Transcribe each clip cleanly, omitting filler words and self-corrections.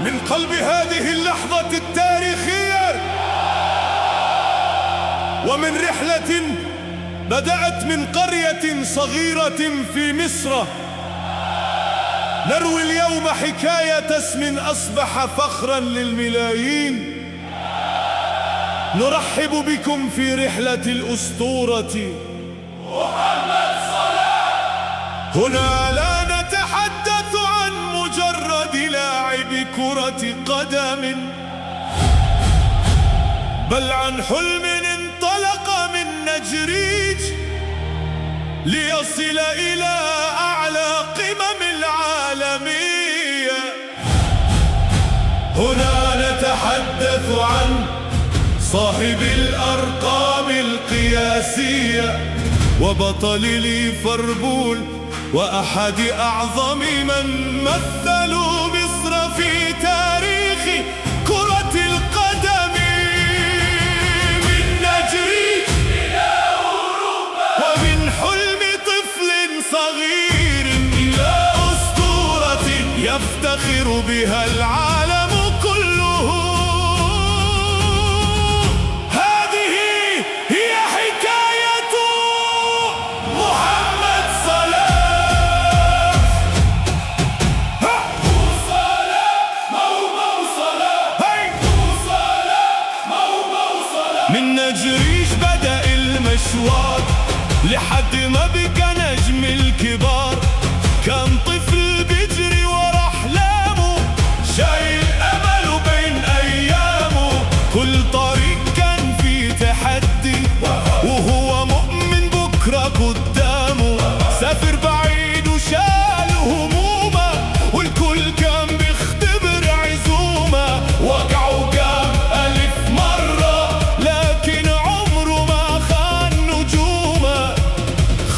من قلب هذه اللحظة التاريخية ومن رحلة بدأت من قرية صغيرة في مصر، نروي اليوم حكاية اسم أصبح فخراً للملايين. نرحب بكم في رحلة الأسطورة محمد صلاح. هنا لا نتحدث عن مجرد لاعب كرة قدم، بل عن حلم انطلق من نجريج ليصل إلى أعلى قمم العالمية. هنا نتحدث عن صاحب الأرقام القياسية وبطل ليفربول وأحد أعظم من مثلوا مصر في تاريخ كرة القدم. من نجريج إلى أوروبا، ومن حلم طفل صغير إلى أسطورة يفتخر بها العالم كله. هذه هي حكاية محمد صلاح. مو صلاح مو صلاح، مو صلاح مو صلاح. من نجريج بدأ المشوار لحد ما بقى نجم الكبار. كان طفل بيجري ورا أحلامه، شايل أمله بين أيامه. كل طريق كان فيه تحدي وهو مؤمن بكرة قدامه. سافر بعيد وشال همومه، والكل كان بيختبر عزومه. وقعوا كام ألف مرة لكن عمره ما خان نجومه.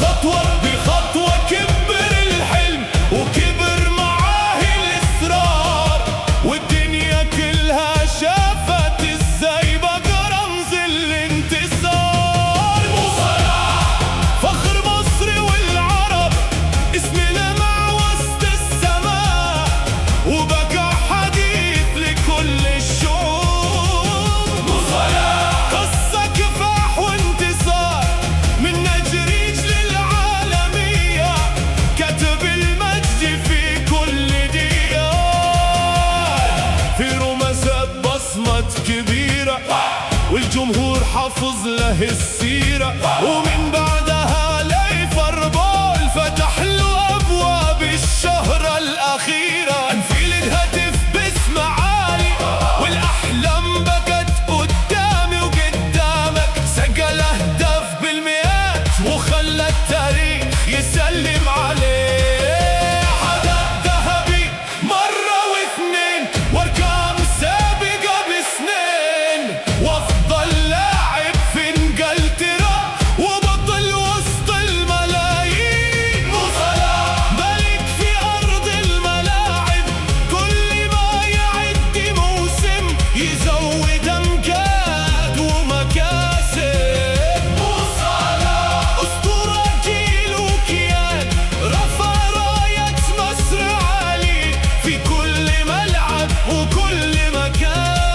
خطوة بخطوة كبر الحلم وكبر معاه الإصرار، والدنيا كلها شافت ازاي بقى رمز الانتصار. مو صلاح فخر مصر والعرب، اسم لمع وسط السماء وبقى حديث لكل الشعوب. مو صلاح قصة كفاح وانتصار من نجريج للعالمية، كتب المجد في كل ديار. في رمسات بصمة كبيرة والجمهور حافظ له السيرة. ومن بعدها ليفربول فتح له أبواب الشهرة الأخيرة. انفيلد هتف باسم عالي والأحلام بقت قدامي وقدامك. سجل أهداف بالمئات وخلى التاريخ يسلم عليه. حدث ذهبي مرة واثنين وارقام سابقة بسنين، وافضل لاعب في انجلترا وبطل وسط الملايين. مو صلاح ملك في أرض الملاعب، كل ما يعد موسم يزود أمجاد ومكاسب. مو صلاح أسطورة جيل وكيان، رفع راية مصر عالي في كل ملعب وكل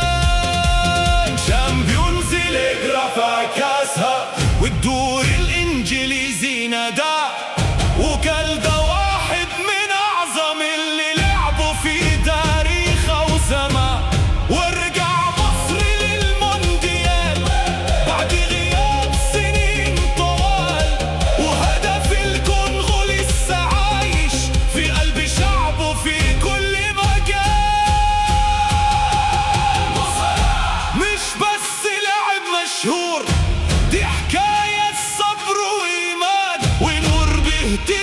مكان. شامبيونز ليج رفع كاسها والدور الإنجليزي نادى، وكان ده واحد من أعظم اللي لعبوا في تاريخه وزمان. ورجع مصر للمونديال بعد غياب سنين طوال، وهدف الكونغو لسه عايش في قلب شعبه في كل مجال. مش بس لاعب مشهور، دي حكاية صبر وإيمان ونور بيهتم